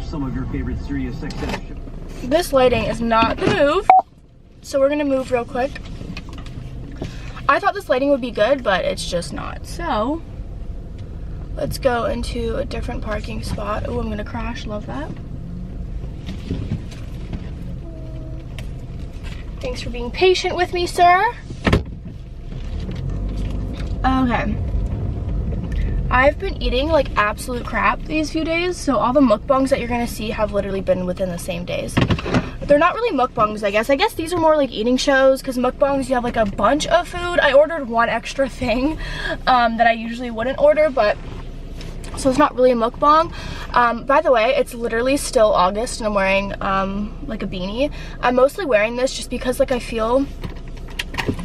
some of your favorite serious sex ed shows. This lighting is not the move, so we're gonna move real quick. I thought this lighting would be good, but it's just not. So let's go into a different parking spot. Oh, I'm gonna crash, love that. Thanks for being patient with me, sir. Okay. I've been eating like absolute crap these few days, so all the mukbangs that you're gonna see have literally been within the same days. They're not really mukbangs, I guess. I guess these are more like eating shows, because mukbangs, you have like a bunch of food. I ordered one extra thing that I usually wouldn't order, but so it's not really a mukbang. By the way, it's literally still August and I'm wearing like a beanie. I'm mostly wearing this just because like I feel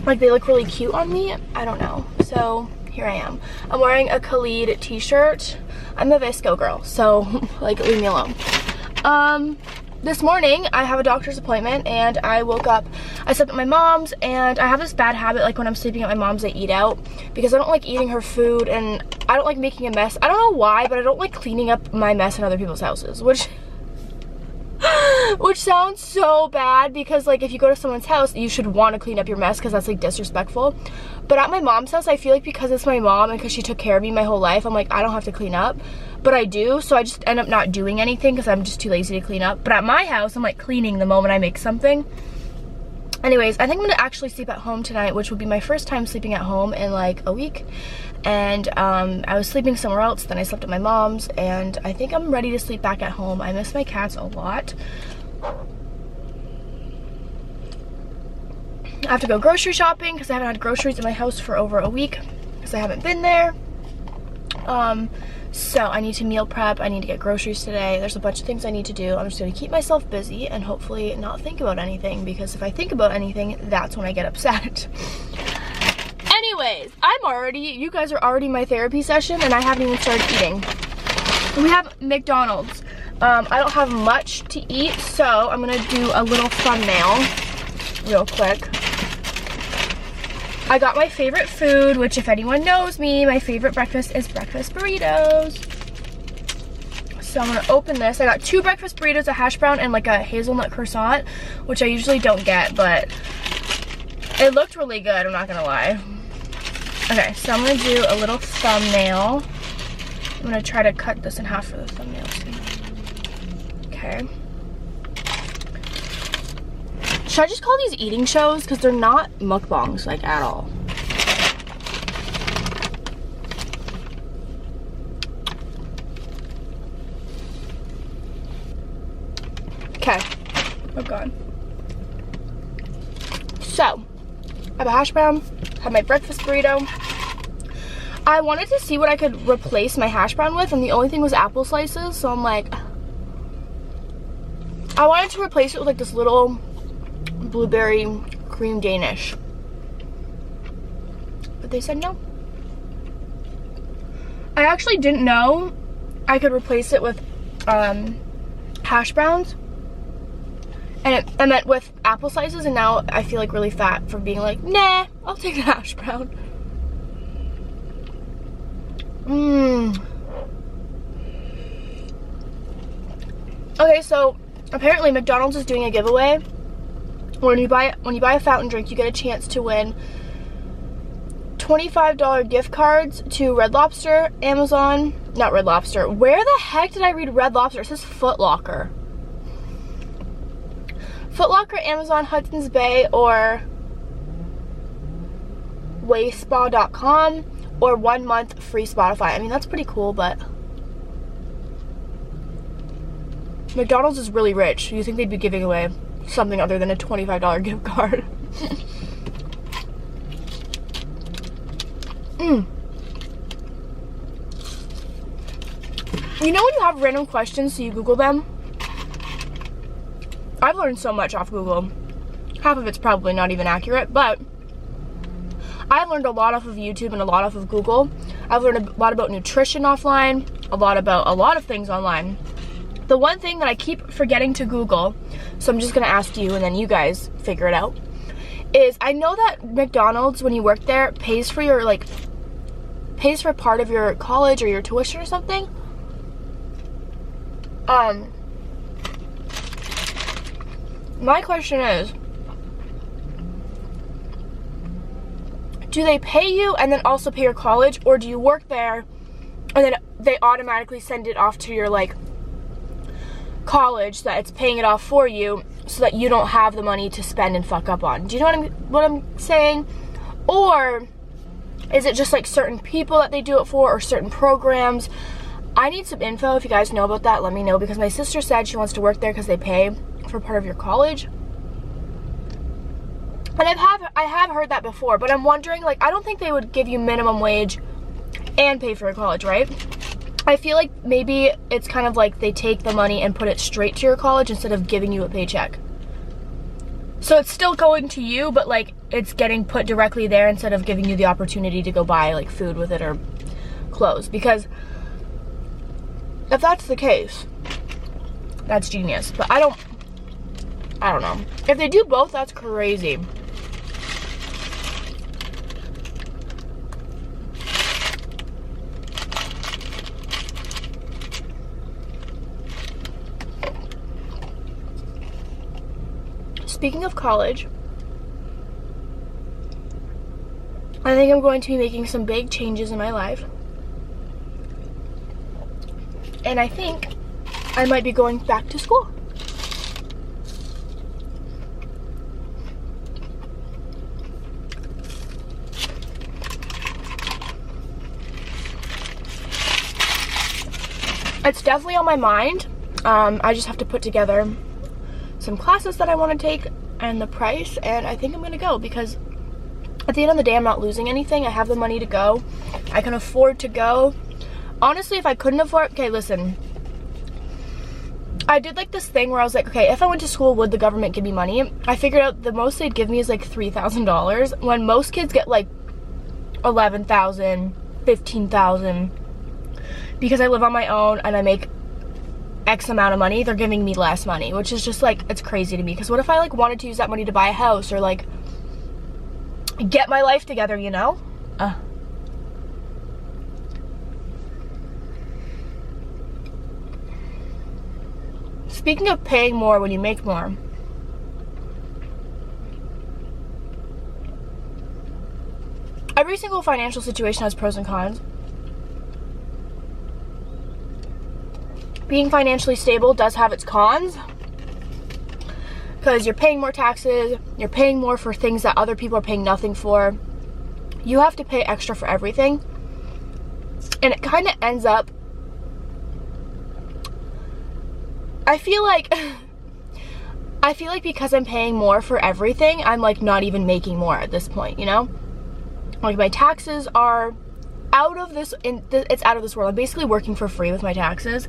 like they look really cute on me. I don't know. So here I am. I'm wearing a Karlee t-shirt. I'm a visco girl, so like leave me alone. This morning I have a doctor's appointment and I woke up, I slept at my mom's, and I have this bad habit, like when I'm sleeping at my mom's I eat out because I don't like eating her food and I don't like making a mess. I don't know why, but I don't like cleaning up my mess in other people's houses, which sounds so bad because like if you go to someone's house you should want to clean up your mess because that's like disrespectful. But at my mom's house I feel like because it's my mom and because she took care of me my whole life, I'm like I don't have to clean up, but I do, so I just end up not doing anything because I'm just too lazy to clean up. But at my house I'm like cleaning the moment I make something. Anyways, I think I'm gonna actually sleep at home tonight, which will be my first time sleeping at home in like a week. And I was sleeping somewhere else, then I slept at my mom's, and I think I'm ready to sleep back at home. I miss my cats a lot. I have to go grocery shopping because I haven't had groceries in my house for over a week because I haven't been there. So I need to meal prep, I need to get groceries today. There's a bunch of things I need to do. I'm just gonna keep myself busy and hopefully not think about anything, because if I think about anything, that's when I get upset. Anyways, you guys are already in my therapy session and I haven't even started eating. We have McDonald's. I don't have much to eat, so I'm gonna do a little thumbnail real quick. I got my favorite food, which if anyone knows me, my favorite breakfast is breakfast burritos. So I'm gonna open this. I got 2 breakfast burritos, a hash brown and like a hazelnut croissant, which I usually don't get, but it looked really good, I'm not gonna lie. Okay, so I'm gonna do a little thumbnail. I'm gonna try to cut this in half for the thumbnail too. Okay. Should I just call these eating shows? Because they're not mukbangs, like, at all. Okay. Oh, God. So, I have a hash brown, have my breakfast burrito. I wanted to see what I could replace my hash brown with, and the only thing was apple slices, so I'm like, I wanted to replace it with, like, this little blueberry cream Danish, but they said no. I actually didn't know I could replace it with hash browns, and I meant with apple slices, and now I feel like really fat for being like, nah, I'll take the hash brown. Okay, so apparently McDonald's is doing a giveaway. When you buy a fountain drink, you get a chance to win $25 gift cards to Red Lobster, Amazon, not Red Lobster. Where the heck did I read Red Lobster? It says Footlocker. Footlocker, Amazon, Hudson's Bay, or wayspa.com, or 1 month free Spotify. I mean, that's pretty cool, but McDonald's is really rich. You think they'd be giving away something other than a $25 gift card? You know when you have random questions so you Google them? I've learned so much off Google. Half of it's probably not even accurate, but I've learned a lot off of YouTube and a lot off of Google. I've learned a lot about nutrition offline, a lot about a lot of things online. The one thing that I keep forgetting to Google, so I'm just gonna ask you and then you guys figure it out, is I know that McDonald's, when you work there, pays for your, like, pays for part of your college or your tuition or something. my question is, do they pay you and then also pay your college, or do you work there and then they automatically send it off to your like college so that it's paying it off for you so that you don't have the money to spend and fuck up on? Do you know what I'm saying? Or is it just like certain people that they do it for, or certain programs? I need some info. If you guys know about that, let me know, because my sister said she wants to work there because they pay for part of your college. And I have heard that before, but I'm wondering, like, I don't think they would give you minimum wage and pay for your college, right? I feel like maybe it's kind of like they take the money and put it straight to your college instead of giving you a paycheck. So it's still going to you, but like it's getting put directly there instead of giving you the opportunity to go buy like food with it or clothes. Because if that's the case, that's genius. But I don't know. If they do both, that's crazy. Speaking of college, I think I'm going to be making some big changes in my life. And I think I might be going back to school. It's definitely on my mind. I just have to put together some classes that I want to take and the price, and I think I'm gonna go, because at the end of the day, I'm not losing anything. I have the money to go. I can afford to go. Honestly, if I couldn't afford, okay, listen, I did like this thing where I was like, okay, if I went to school, would the government give me money? I figured out the most they'd give me is like $3,000, when most kids get like $11,000, $15,000. Because I live on my own and I make X amount of money, they're giving me less money, which is just like, it's crazy to me. Because what if I like wanted to use that money to buy a house or like get my life together, you know? Speaking of paying more when you make more, every single financial situation has pros and cons. Being financially stable does have its cons, because you're paying more taxes, you're paying more for things that other people are paying nothing for. You have to pay extra for everything, and it kind of ends up, I feel like because I'm paying more for everything, I'm like not even making more at this point, you know? Like my taxes are out of this, it's out of this world. I'm basically working for free with my taxes.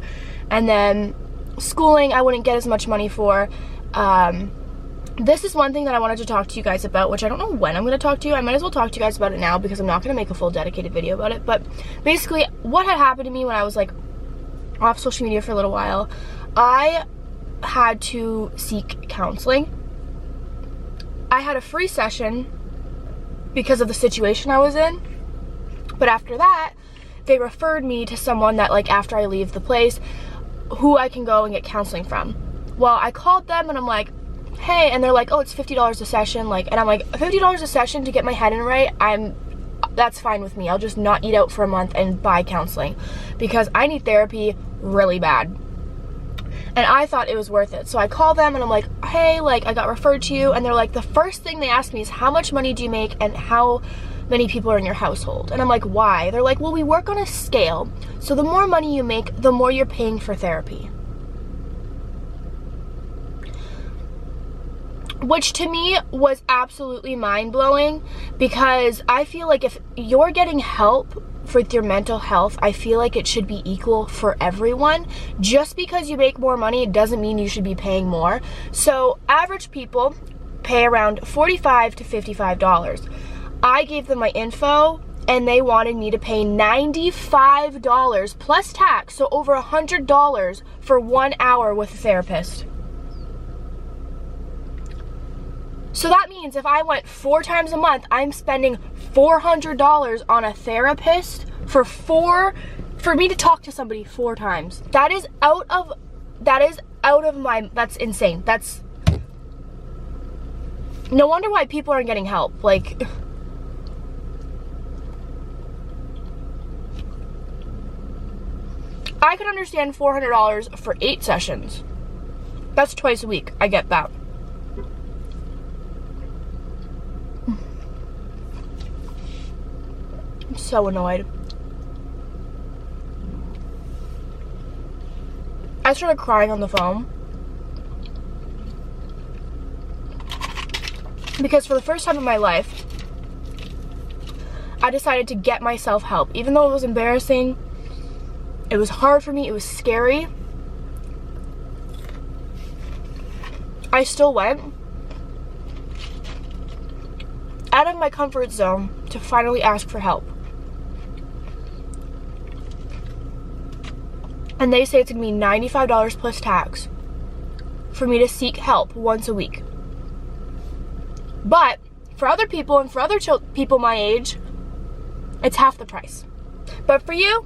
And then schooling, I wouldn't get as much money for. This is one thing that I wanted to talk to you guys about, which I don't know when I'm going to talk to you. I might as well talk to you guys about it now, because I'm not going to make a full dedicated video about it. But basically, what had happened to me when I was like off social media for a little while, I had to seek counseling. I had a free session because of the situation I was in. But after that, they referred me to someone that, like, after I leave the place, who I can go and get counseling from. Well, I called them and I'm like, hey, and they're like, oh, it's $50 a session. Like, and I'm like, $50 a session to get my head in right? That's fine with me. I'll just not eat out for a month and buy counseling, because I need therapy really bad. And I thought it was worth it. So I called them and I'm like, hey, like, I got referred to you. And they're like, the first thing they asked me is, how much money do you make and how many people are in your household? And I'm like, why? They're like, well, we work on a scale. So the more money you make, the more you're paying for therapy. Which to me was absolutely mind-blowing, because I feel like if you're getting help with your mental health, I feel like it should be equal for everyone. Just because you make more money, it doesn't mean you should be paying more. So average people pay around $45 to $55. I gave them my info and they wanted me to pay $95 plus tax, so over $100 for 1 hour with a therapist. So that means if I went 4 times a month, I'm spending $400 on a therapist for me to talk to somebody 4 times. That's insane. No wonder why people aren't getting help. Like, I could understand $400 for 8 sessions. That's twice a week. I get that. I'm so annoyed. I started crying on the phone because for the first time in my life, I decided to get myself help. Even though it was embarrassing, it was hard for me, it was scary, I still went out of my comfort zone to finally ask for help. And they say it's gonna be $95 plus tax for me to seek help once a week. But for other people and for other people my age, it's half the price. But for you,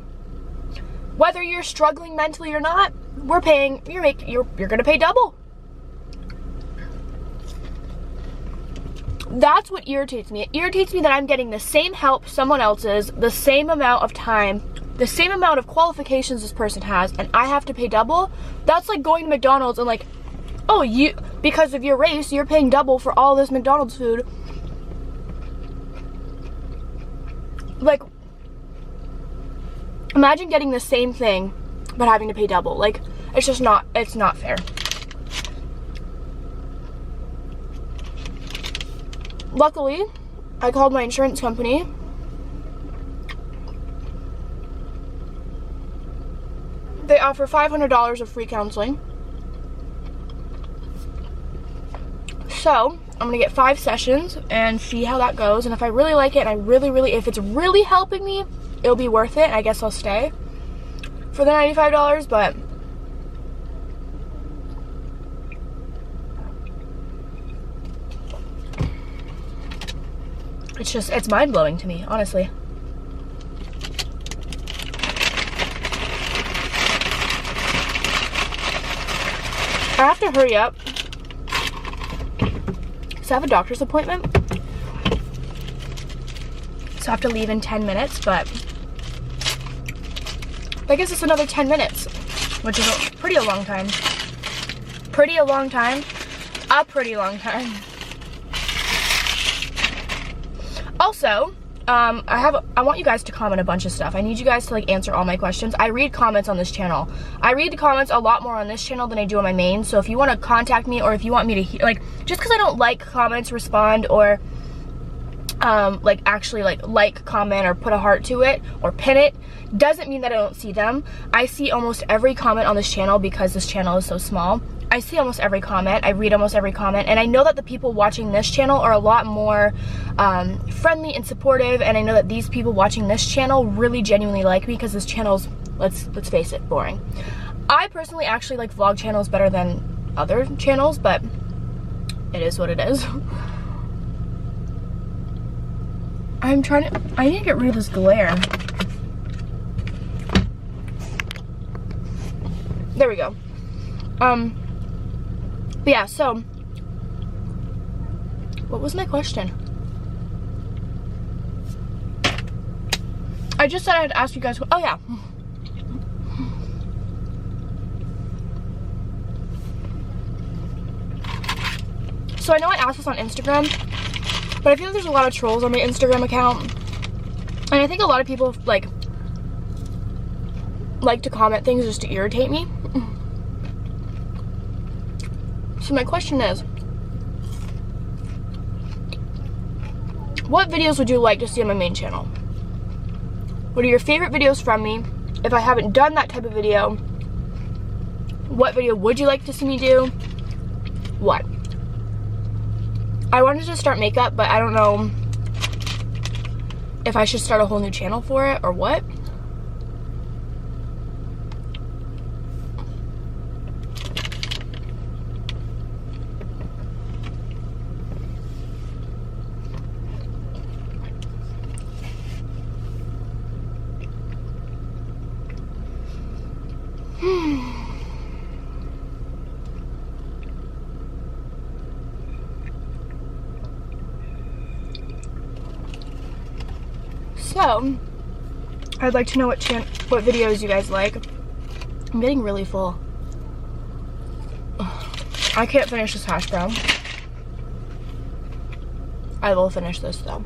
whether you're struggling mentally or not, you're gonna pay double. That's what irritates me. It irritates me that I'm getting the same help someone else is, the same amount of time, the same amount of qualifications this person has, and I have to pay double. That's like going to McDonald's and like, oh, because of your race, you're paying double for all this McDonald's food. Like, imagine getting the same thing, but having to pay double. Like, it's not fair. Luckily, I called my insurance company. They offer $500 of free counseling. So, I'm gonna get 5 sessions and see how that goes. And if I really like it, and if it's really helping me, it'll be worth it. I guess I'll stay for the $95, but it's mind-blowing to me, honestly. I have to hurry up. So I have a doctor's appointment. So I have to leave in 10 minutes, but I guess it's another 10 minutes, which is a pretty long time. A pretty long time. Also, I want you guys to comment a bunch of stuff. I need you guys to like answer all my questions. I read comments on this channel. I read the comments a lot more on this channel than I do on my main. So if you want to contact me, or if you want me to like, just because I don't like comments, respond, or like actually like comment or put a heart to it or pin it, doesn't mean that I don't see them. I see almost every comment on this channel because this channel is so small. I see almost every comment, I read almost every comment, and I know that the people watching this channel are a lot more friendly and supportive, and I know that these people watching this channel really genuinely like me because this channel's, let's face it, boring. I personally actually like vlog channels better than other channels, but it is what it is. I need to get rid of this glare. There we go. But yeah, so what was my question? I just said I'd ask you guys. Oh yeah. So I know I asked this on Instagram, but I feel like there's a lot of trolls on my Instagram account, and I think a lot of people like to comment things just to irritate me. So my question is, what videos would you like to see on my main channel? What are your favorite videos from me? If I haven't done that type of video, what video would you like to see me do? What? I wanted to start makeup, but I don't know if I should start a whole new channel for it or what. So, I'd like to know what videos you guys like. I'm getting really full. I can't finish this hash brown. I will finish this though.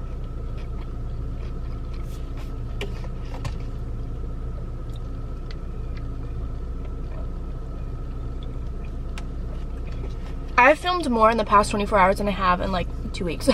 I've filmed more in the past 24 hours than I have in like 2 weeks.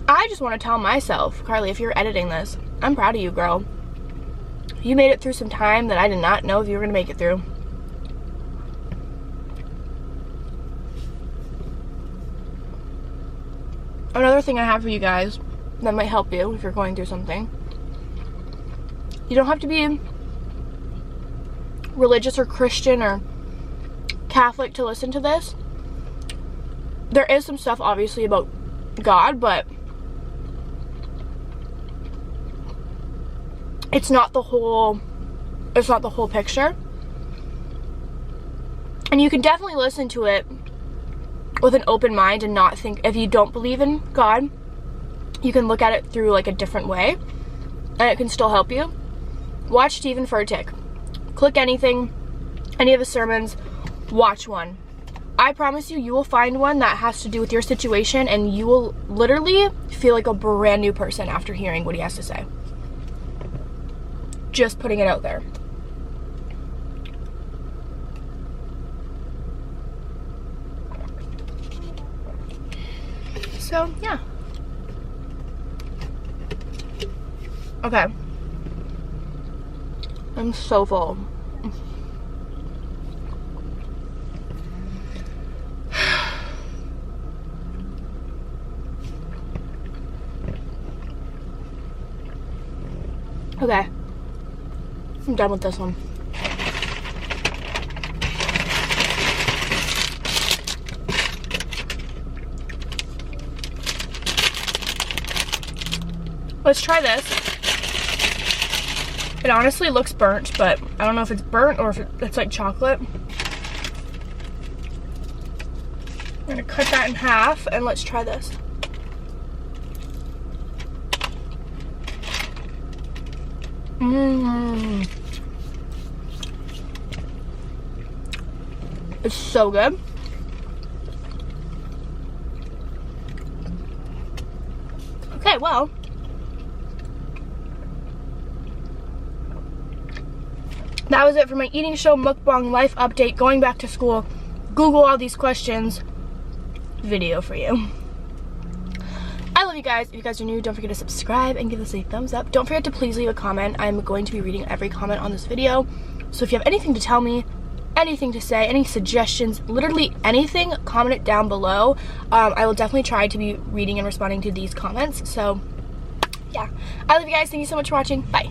I just want to tell myself, Karlee, if you're editing this, I'm proud of you, girl. You made it through some time that I did not know if you were going to make it through. Another thing I have for you guys that might help you if you're going through something. You don't have to be religious or Christian or Catholic to listen to this. There is some stuff obviously about God, but it's not the whole picture. And you can definitely listen to it with an open mind and not think, if you don't believe in God, you can look at it through like a different way and it can still help you. Watch Stephen Furtick. Click anything, any of his sermons, watch one. I promise you, you will find one that has to do with your situation and you will literally feel like a brand new person after hearing what he has to say. Just putting it out there. So, yeah. Okay. I'm so full. Okay. I'm done with this one. Let's try this. It honestly looks burnt, but I don't know if it's burnt or if it's like chocolate. I'm gonna cut that in half and let's try this. Mmm. It's so good. Okay, well. That was it for my eating show mukbang life update, going back to school, Google all these questions video for you. I love you guys. If you guys are new, don't forget to subscribe and give us a thumbs up. Don't forget to please leave a comment. I'm going to be reading every comment on this video. So if you have anything to tell me, anything to say, any suggestions, literally anything, comment it down below. I will definitely try to be reading and responding to these comments. So yeah, I love you guys. Thank you so much for watching. Bye.